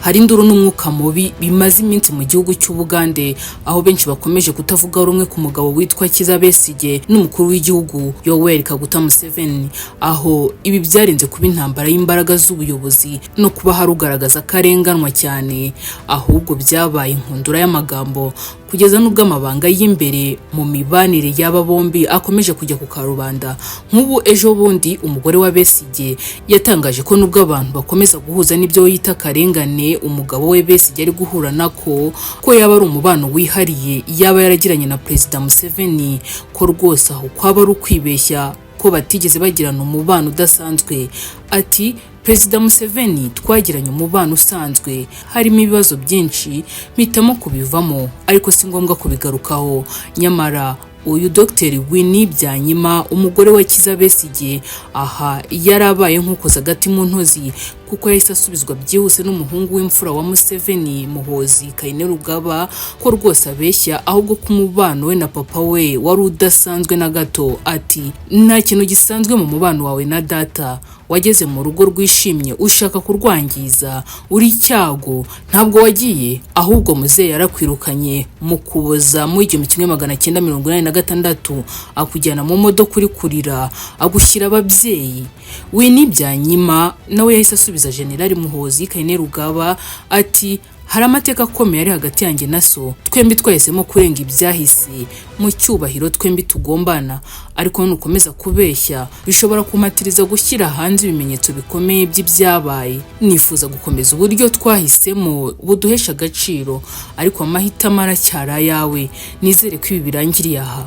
hari induru n'umwuka mubi bimaze iminsi mu gihugu cy'Ubugande, aho benshi bakomeje kutavuga rumwe ku mugabo witwa Kizza Besigye n'umukuru w'igihugu Yoweri Kaguta Museveni, aho ibi byarenze kuba intambara y'imbaraga z'ubuyobozi no kuba harugaragaza akarenganwa cyane, ahubwo byabaye inkundura y'amagambo kugeza n'ubwo amabanga y'imbere mu mibanire y'aba bombi akomeje kujya ku karubanda. Nk'ubu ejo bundi umugore wa Besigye yatangaje ko nubwo abantu bakomeza guhuza n'ibyo yita karengane umugabo we Besigye ari guhura nako, ko yaba ari umubano wihariye yaba yaragiranye na Perezida Museveni, ko rwose aho kwaba ari ukwibeshya ko batigeze bagirana umubano udasanzwe. Ati Perezida Museveni twagiranye umubano usanzwe, harimo ibibazo byinshi mpitamo kubivamo ariko si ngombwa kubigarukaho. Nyamara uyu Dr. Winnie Byanyima umugore wa Kizza Besigye aha yarabaye nk'ukoza agati mu ntozi, kuko yahise asubizwa byihuse n'umuhungu w'imfura wa Museveni Muhoozi Kainerugaba ko rwose abeshya, ahubwo ko umubano we na papa we wari udasanzwe na gato. Ati nta kintu gisanzwe mu mubano wawe na data, wageze mu rugo rwishimye ushaka kurwangiza, uri icyago, ntabwo wagiye ahubwo muzehe yarakwirukanye mu kuboza mu 1986 akujyana mu modoka uri kurira agushyira ababyeyi. Winnie Byanyima nawe yahise asubiza General Muhoozi Kainerugaba ati hari amateka akomeye ari hagati yanjye na so, twembi twahisemo kurenga ibyahise mu cyubahiro twembi tugombana, ariko nukomeza kubeshya bishobora kumatiriza gushyira hanze ibimenyetso bikomeye by'ibyabaye. Nifuza gukomeza uburyo twahisemo buduhesha agaciro, ariko amahitamo aracyari ayawe, nizere ko ibi birangiriye aha.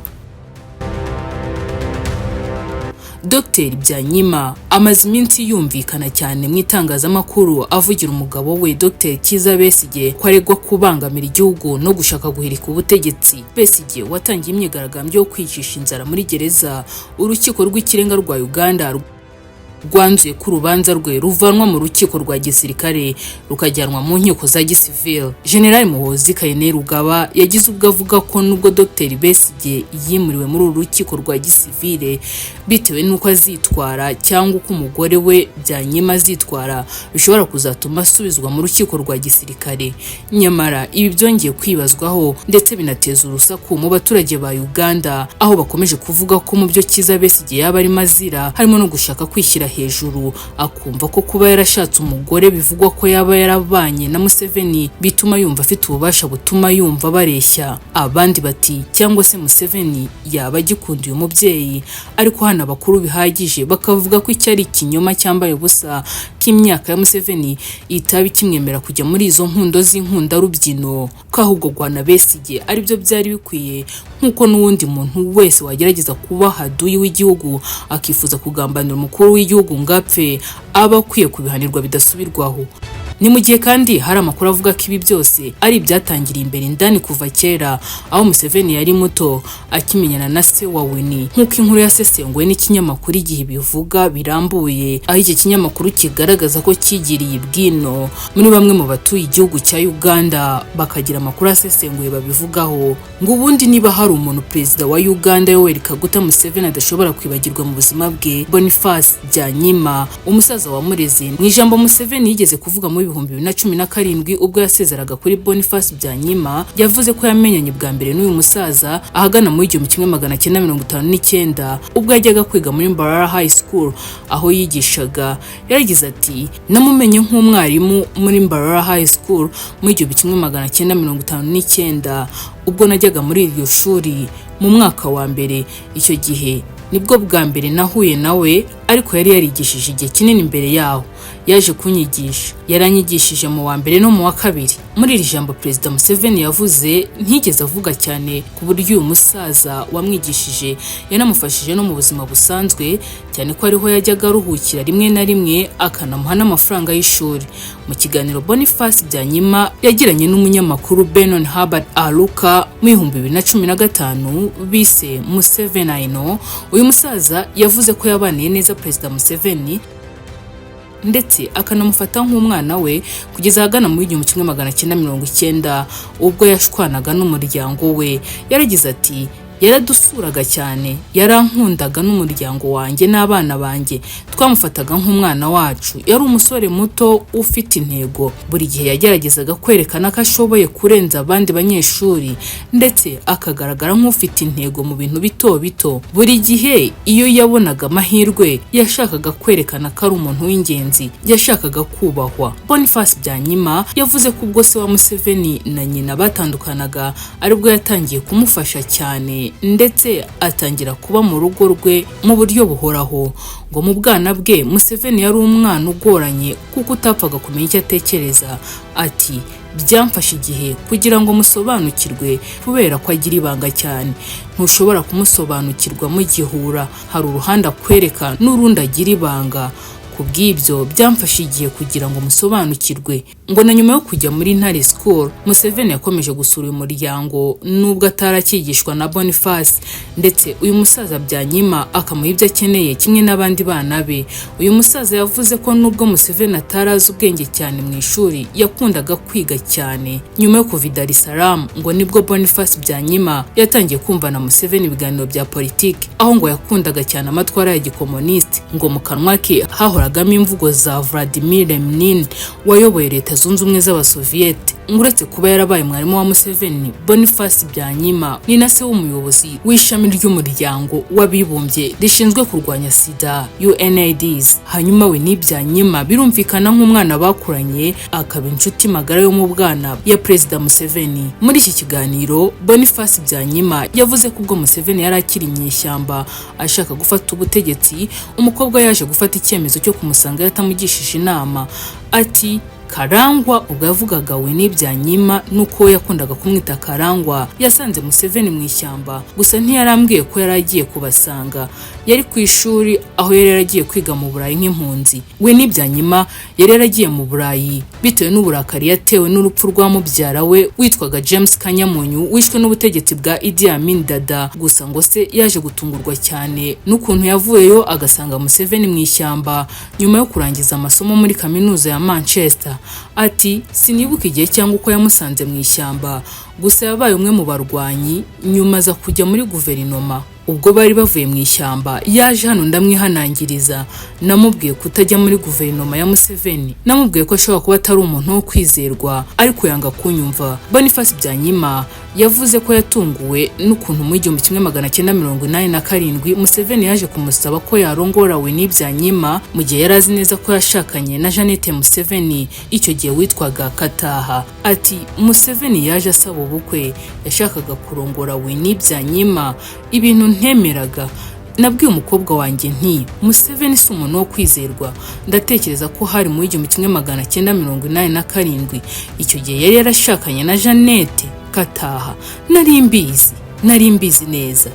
Dr. Byanyima amaze iminsi yumvikana cyane mu itangazamakuru avugira umugabo we Dr. Kizza Besigye ko aregwa kubangamira igihugu no gushaka guhirika ubutegetsi. Besigye watangiye imyigaragambyo yo kwicisha inzara muri gereza, urukiko rw'ikirenga rwa Uganda rwanzuye ko urubanza rwe ruvanwa mu rukiko rwa gisirikare rukajyanwa mu nkiko za gisivile. General Muhoozi Kainerugaba yagize ubwo avuga ko nubwo Dr. Besigye yimuriwe muri uru rukiko rwa gisivile bitewe n'uko azitwara cyangwa uko umugore we Byanyima azitwara, bishobora kuzatuma asubizwa mu rukiko rwa gisirikare. Nyamara ibi byongeye kwibazwaho ndetse binateza urusaku mu baturage ba Uganda, aho bakomeje kuvuga ko mu byo Kizza Besigye yaba ari mazira harimo no gushaka kwishyira hejuru, akumva ko kuba yarashatse umugore bivugwa ko yaba yarabanye na Museveni bituma yumva afite ububasha butuma yumva bareshya. Abandi bati cyangwa se Museveni yaba agikunda uyu mubyeyi, ariko hana bakuru bihagije bakavuga ko icyo ari ikinyoma cyambaye ubusa, k'imyaka ya Museveni itaba ikimwemera kujya muri izo nkundo z'inkunda rubyino, ko ahubwo Gwana Besigye ari byo byari bikwiye, nk'uko n'uwundi muntu wese wagerageza kuba haduyi w'igihugu akifuza kugambanira umukuru w'igihugu ngapfe aba akwiye kubihanirwa bidasubirwaho. Ni mu gihe kandi hari amakuru avuga ko ibi byose ari ibyatangiriye imbere indani kuva kera, aho Museveni yari muto akimenyana na se wa Winnie, nk'uko inkuru yasesenguwe n'ikinyamakuru Igihe bivuga birambuye, aho iki kinyamakuru kigaragaza ko kigiriye ibwino muri bamwe mu batuye igihugu cya Uganda bakagira amakuru asesenguye babivugaho, ngo ubundi niba hari umuntu Perezida wa Uganda Yoweri Kaguta Museveni adashobora kwibagirwa mu buzima bwe, Boniface Byanyima, umusaza wa murezi. Mu ijambo Museveni yigeze kuvuga mu 2017 ubwo yasezeraga kuri Boniface Byanyima, yavuze ko yamenyanye bwa mbere n'uyu musaza ahagana mu 1959 ubwo yajyaga kwiga muri Mbarara High School aho yigishaga. Yaragize ati namumenye nk'umwarimu muri Mbarara High School mu 1959 ubwo najyaga muri iryo shuri mu mwaka wa mbere. Icyo gihe nibwo bwa mbere nahuye nawe, ariko yari yarigishije igihe kinini imbere yaho. Yaje kunyigisha, yaranyigishije mu wa mbere no mu wa kabiri. Muri iri jambo Perezida Museveni yavuze ntigeze avuga cyane ku buryo uyu musaza wamwigishije yanamufashije no mu buzima busanzwe, cyane ko ariho yajyaga aruhukira rimwe na rimwe akanamuha n'amafaranga y'ishuri. Mu kiganiro Boniface Byanyima yagiranye n'umunyamakuru Benon Herbert Aluka mu 2015 bise Museveni I Know, uyu musaza yavuze ko yabaniye neza Perezida Museveni ndetse akanamufata nk'umwana we kugeza ahagana mu 1990 ubwo yashwanaga n'umuryango we. Yaragize ati yaradusuraga cyane, yarankundaga n'umuryango wanjye n'abana banjye, twamufataga nk'umwana wacu. Yari umusore muto ufite intego, buri gihe yageragezaga kwerekana ko ashoboye kurenza abandi banyeshuri ndetse akagaragara nk'ufite intego mu bintu bito bito. Buri gihe iyo yabonaga amahirwe yashakaga kwerekana ko ari umuntu w'ingenzi, yashakaga kubahwa. Boniface Byanyima yavuze ko ubwo se wa Museveni na nyina batandukanaga aribwo yatangiye kumufasha cyane ndetse atangira kuba mu rugo rwe mu buryo buhoraho. Ngo mu bwana bwe Museveni yari umwana ugoranye kuko utapfaga kumenya icyo atekereza. Ati byamfashe igihe kugira ngo musobanukirwe kubera ko agira ibanga cyane. Ntushobora kumusobanukirwa mugihura, hari uruhande akwereka n'urundi agira ibanga. Kubw'ibyo byamfashe igihe kugira ngo musobanukirwe. Ngo na nyuma yo kujya muri Ntare School, Museveni yakomeje gusura uyu muryango nubwo atarakigishwa na Boniface, ndetse uyu musaza Byanyima akamuha ibyo akeneye kimwe n'abandi bana be. Uyu musaza yavuze ko nubwo Museveni atarazi ubwenge cyane mu ishuri, yakundaga kwiga cyane. Nyuma yo kuva i Dar es Salaam, ngo nibwo Boniface Byanyima yatangiye kumva na Museveni ibiganiro bya politiki, aho ngo yakundaga cyane amatwara ya gikomuniste. Ngo mu kanwa ke hahoragamo imvugo za Vladimir Lenin wayoboye Leta Zunze Ubumwe z'Abasoviyete. Uretse kuba yarabaye mwarimu wa Museveni, Boniface Byanyima ni na se w'umuyobozi w'ishami ry'umuryango w'abibumbye rishinzwe kurwanya sida UNAIDS. Hanyuma we ni Byanyima birumvikana nk'umwana bakuranye, akaba inshuti magara yo mu bwana ya Perezida Museveni. Muri iki kiganiro Boniface Byanyima yavuze ko ubwo Museveni yari akiri mu ishyamba ashaka gufata ubutegetsi, umukobwa yaje gufata icyemezo cyo kumusanga yatamugishije inama. Ati Karangwa, ubwo yavugaga we ni Byanyima nuko yakundaga kumwita Karangwa, yasanze Museveni mu ishyamba, gusa ntiyarambwiye ko yari agiye kubasanga. Yari ku ishuri aho yari yaragiye kwiga mu Burayi nk'impunzi. We ni Byanyima yari yaragiye mu Burayi bitewe n'uburakari yatewe n'urupfu rwa mubyara we witwaga James Kanyamunyu wishwe n'ubutegetsi bwa Idi Amin Dada. Gusa ngo se yaje gutungurwa cyane n'ukuntu yavuyeyo agasanga Museveni mu ishyamba nyuma yo kurangiza amasomo muri kaminuza ya Manchester. Ati sinibuka igihe cyangwa uko yamusanze mu ishyamba, gusa yabaye umwe mu barwanyi nyuma aza kujya muri guverinoma. Ubwo bari bavuye mu ishyamba yaje hano ndamwihanangiriza, namubwiye kutajya muri guverinoma ya Museveni, namubwiye ko ashobora kuba atari umuntu wo kwizerwa, ariko yanga kunyumva. Boniface Byanyima yavuze ko yatunguwe n'ukuntu mu 1987 Museveni yaje kumusaba ko yarongora we ni Byanyima mu gihe yari azi neza ko yashakanye na Jeannette Museveni, icyo gihe witwaga Kataha. Ati Museveni yaje asaba ubukwe, yashakaga kurongora we ni Byanyima, ibintu ntemeraga. Nabwiye umukobwa wanjye nti Museveni si umuntu wo kwizerwa. Ndatekereza ko hari mu 1987 icyo gihe yari yarashakanye na Jeannette Kataha. Nari mbizi neza.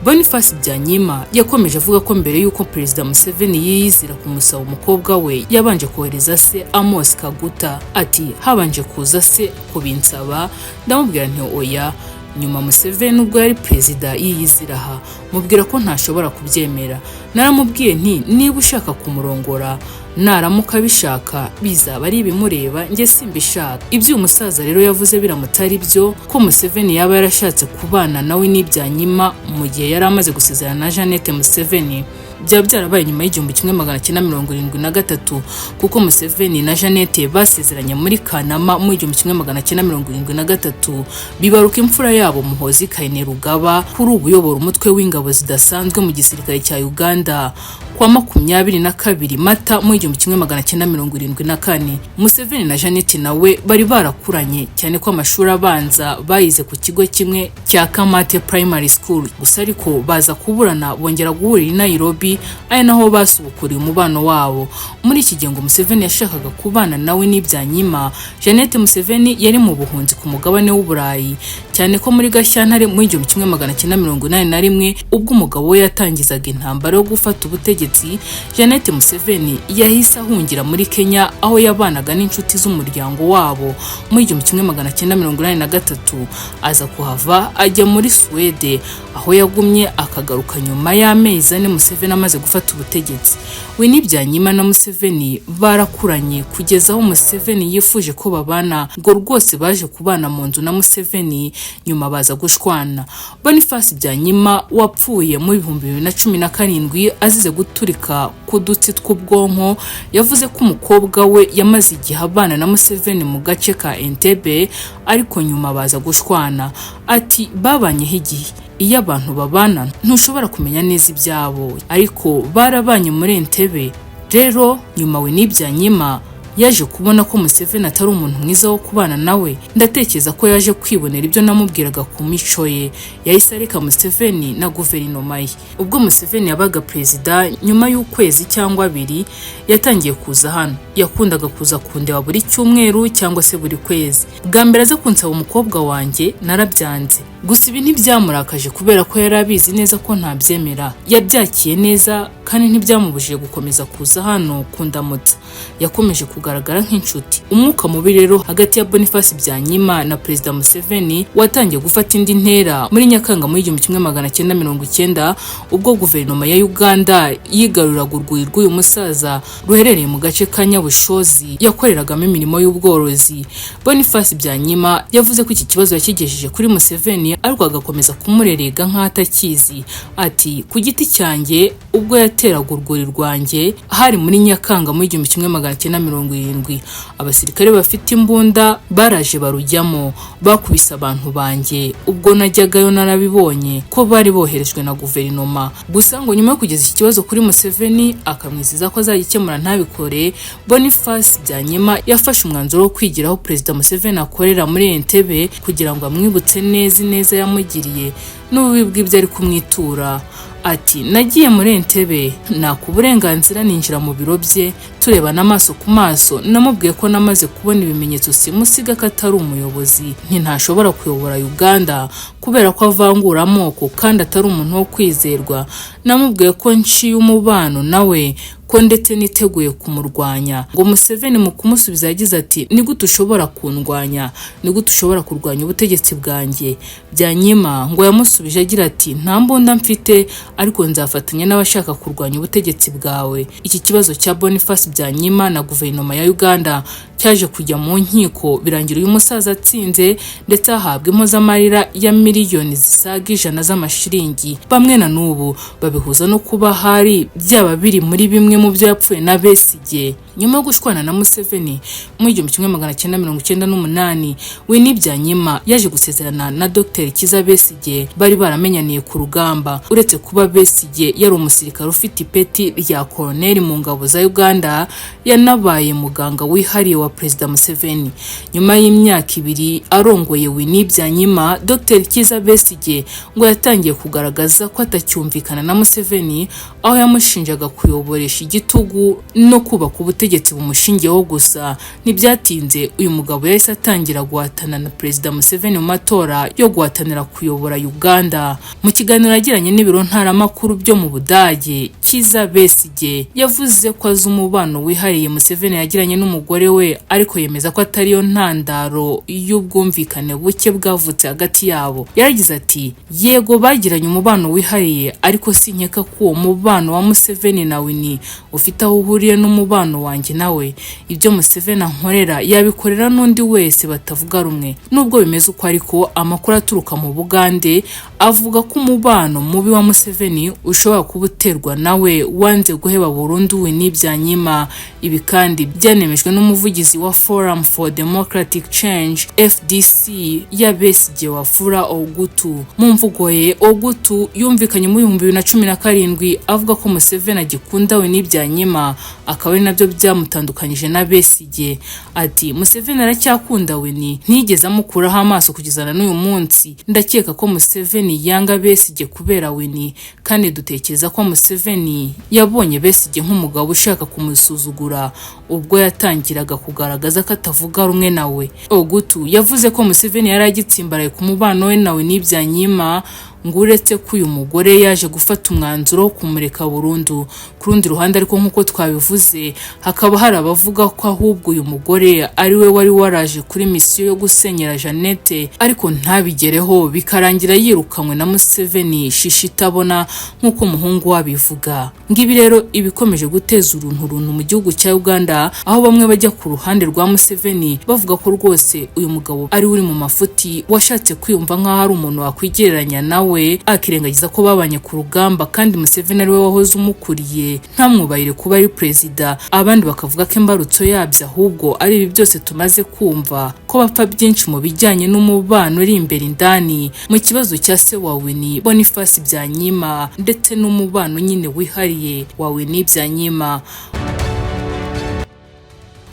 Boniface Byanyima yakomeje avuga ko mbere y'uko Perezida Museveni yiyizira kumusaba umukobwa we, yabanje kohereza se Amos Kaguta. Ati habanje kuza se kubinsaba, ndamubwira nti oya. Nyuma Museveni ubwo yari perezida yiyiziraha, mubwira ko ntashobora kubyemera. Naramubwiye nti niba ushaka kumurongora, naramuka bishaka bizaba ari ibimureba, njye simbishaka. Ibyo umusaza rero yavuze biramutari byo, ko Museveni yaba yarashatse kubana nawe ni Byanyima mu gihe yari amaze gusezerana na Jeannette Museveni. Byarabaye nyuma y'1973 kuko Museveni na Jeannette basezeranye muri Kanama mu 1973, bibaruka imfura yabo Muhoozi Kainerugaba kuri ubuyobora umutwe w'ingabo zidasanzwe mu gisirikare cya Uganda kwa 22 Mata mu 1974. Museveni na Jeannette nawe bari barakuranye cyane ko amashuri abanza bayize ku kigo kimwe cya Kamate Primary School, gusa ariko baza kuburana bongera guhurira i Nairobi, ari naho basubukuriye umubano wabo. Muri iki gihe ngo Museveni yashakaga kubana nawe ni Byanyima, Jeannette Museveni yari mu buhunzi ku mugabane w'Uburayi, cyane ko muri Gashyantare mu 1981 ubwo umugabo we yatangizaga intambara yo gufata ubutegetsi, Jeannette Museveni yahise ahungira muri Kenya aho yabanaga n'inshuti z'umuryango wabo. Mu 1983 aza kuhava ajya muri Swede aho yagumye akagaruka nyuma y'amezi ane Museveni amaze gufata ubutegetsi. We ni Byanyima na Museveni barakuranye kugeza aho Museveni yifuje ko babana, ngo rwose baje kubana mu nzu na Museveni nyuma baza gushwana. Boniface Byanyima wapfuye mu 2017 azize guturika ku dutsi tw'ubwonko yavuze ko umukobwa we yamaze igihe abana na Museveni mu gace ka Entebbe ariko nyuma baza gushwana. Ati babanyeho igihe, iyo abantu babana ntushobora kumenya neza ibyabo, ariko barabanye muri Entebbe. Rero nyuma we Byanyima yaje kubona ko Museveni atari umuntu mwiza wo kubana nawe. Ndatekereza ko yaje kwibonera ibyo namubwiraga ku mico ye. Yahise areka Museveni na guverinoma ye. Ubwo Museveni yabaga perezida, nyuma y'ukwezi cyangwa 2 yatangiye kuza hano. Yakundaga kuza kundeba buri cyumweru cyangwa se buri kwezi. Bwa mbere aza kunsaba umukobwa wanjye narabyanze, gusa ibi ntibyamurakaje kubera ko yari abizi neza ko ntabyemera. Yabyakiye neza kandi ntibyamubujije gukomeza kuza hano kundamutsa. Yakomeje kugaragara nk'inshuti. Umwuka mubi rero hagati ya Boniface Byanyima na Perezida Museveni watangiye gufata indi ntera muri Nyakanga mu 1990 ubwo guverinoma ya Uganda yigaruraga urwuri rw'uyu musaza ruherereye mu gace ka Nyabushozi yakoreragamo imirimo y'ubworozi. Boniface Byanyima yavuze ko iki kibazo yakigejeje kuri Museveni ariko agakomeza kumurerega nk'atakizi. Ati ku giti cyanjye ubwo yateraga urwuri rwanjye hari muri Nyakanga mu 1970 abasirikare bafite imbunda baraje barujyamo bakubise abantu banjye. Ubwo najyagayo narabibonye ko bari boherejwe na guverinoma. Gusa ngo nyuma yo kugeza iki kibazo kuri Museveni akamwiziza ko azagikemura ntabikore, Boniface Byanyima yafashe umwanzuro wo kwigiraho Perezida Museveni akorera muri Entebbe kugira ngo amwibutse neza yamugiriye n'ububi bw'ibyo ari kumwitura. Ati nagiye muri Entebbe naka uburenganzira ninjira mu biro bye turebana amaso ku maso. Namubwiye ko namaze kubona ibimenyetso simusiga ko atari umuyobozi, ntashobora kuyobora Uganda kubera ko avangura amoko kandi atari umuntu wo kwizerwa. Namubwiye ko nciye umubano nawe ko ndetse niteguye kumurwanya. Ngo Museveni mu kumusubiza yagize ati ni gute ushobora kundwanya, ni gute ushobora kurwanya ubutegetsi bwanjye? Byanyima ngo yamusubije agira ati nta mbunda mfite ariko nzafatanya n'abashaka kurwanya ubutegetsi bwawe. Iki kibazo cya Boniface Byanyima na guverinoma ya Uganda cyaje kujya mu nkiko birangira uyu musaza atsinze ndetse ahabwa impozamarira ya miliyoni zisaga 100 z'amashiringi. Bamwe na n'ubu babihuza no kuba hari byaba biri muri bimwe mu byo yapfuye na Besigye. Nyuma yo gushwana na Museveni mu 1998 we Byanyima yaje gusezerana na Dr. Kizza Besigye bari baramenyaniye ku rugamba. Uretse kuba Besigye yari umusirikare ufite ipeti rya koloneli mu ngabo za Uganda, yanabaye muganga wihariye wa Perezida Museveni. Nyuma y'imyaka 2 arongoye Byanyima, Dr. Kizza Besigye ngo yatangiye kugaragaza ko atacyumvikana na Museveni, aho yamushinjaga kuyoboresha igitugu no kubaka ubutegetsi bumushingiyeho. Gusa ntibyatinze uyu mugabo yahise atangira guhatana na Perezida Museveni mu matora yo guhatanira kuyobora Uganda. Mu kiganiro yagiranye n'ibiro ntaramakuru byo mu Budage, Kizza Besigye yavuze ko azi umubano wihariye Museveni yagiranye n'umugore we, ariko yemeza ko atari yo ntandaro y'ubwumvikane buke bwavutse hagati yabo. Yaragize ati yego bagiranye umubano wihariye ariko sinkeka ko uwo mubano wa Museveni na Winnie ufite aho uhuriye n'umubano wanjye nawe. Ibyo Museveni ankorera yabikorera n'undi wese batavuga rumwe. Nubwo bimeze uko ariko amakuru aturuka mu Bugande avuga ko umubano mubi wa Museveni ushobora kubuterwa nawe wanze guheba burundu Byanyima. Ibi kandi byanemejwe n'umuvugizi wa Forum for Democratic Change FDC ya Besigye Wafula Ogutu. Mu mvugo ye Ogutu yumvikanye mu 2017 avuga ko Museveni agikunda Byanyima, akaba ari nabyo byamutandukanyije na Besigye. Ati Museveni aracyakunda Winnie, ntigeze amukuraho amaso kugeza na n'uyu munsi. Ndakeka ko Museveni yanga Besigye kubera Winnie, kandi dutekereza ko Museveni yabonye Besigye nk'umugabo ushaka kumusuzugura ubwo yatangiraga kugaragaza ko atavuga rumwe nawe. Ogutu yavuze ko Museveni yari agitsimbaraye ku mubano we nawe Byanyima ngo uretse ko uyu mugore yaje gufata umwanzuro wo kumureka burundu. Ku rundi ruhande ariko nk'uko twabivuze, hakaba hari abavuga ko ahubwo uyu mugore ari we wari waraje kuri misiyo yo gusenyera Jeannette ariko ntabigereho, bikarangira yirukanywe na Museveni shisha itabona nk'uko umuhungu wabivuga. Ngibi rero ibikomeje guteza uruntu mu gihugu cya Uganda, aho bamwe bajya ku ruhande rwa Museveni bavuga ko rwose uyu mugabo ari uri mu mafuti, washatse kwiyumva nk'aho ari umuntu wakwigereranya nawe, akirengagiza ko babanye ku rugamba kandi Museveni ari we wahoze umukuriye, ntamwubahire kuba ari perezida. Abandi bakavuga ko imbarutso yabyo ahubwo ari ibi byose tumaze kumva, ko bapfa byinshi mu bijyanye n'umubano uri imbere indani mu kibazo cya se wa Winnie Boniface Byanyima ndetse n'umubano nyine wihariye wa Winnie Byanyima.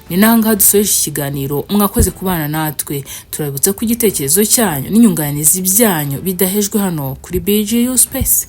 Ni nahangaha dusoje ikiganiro. Mwakoze kubana natwe. Turabibutsa ko igitekerezo cyanyu n'inyunganizi byanyu bidahejwe hano kuri BGU Space.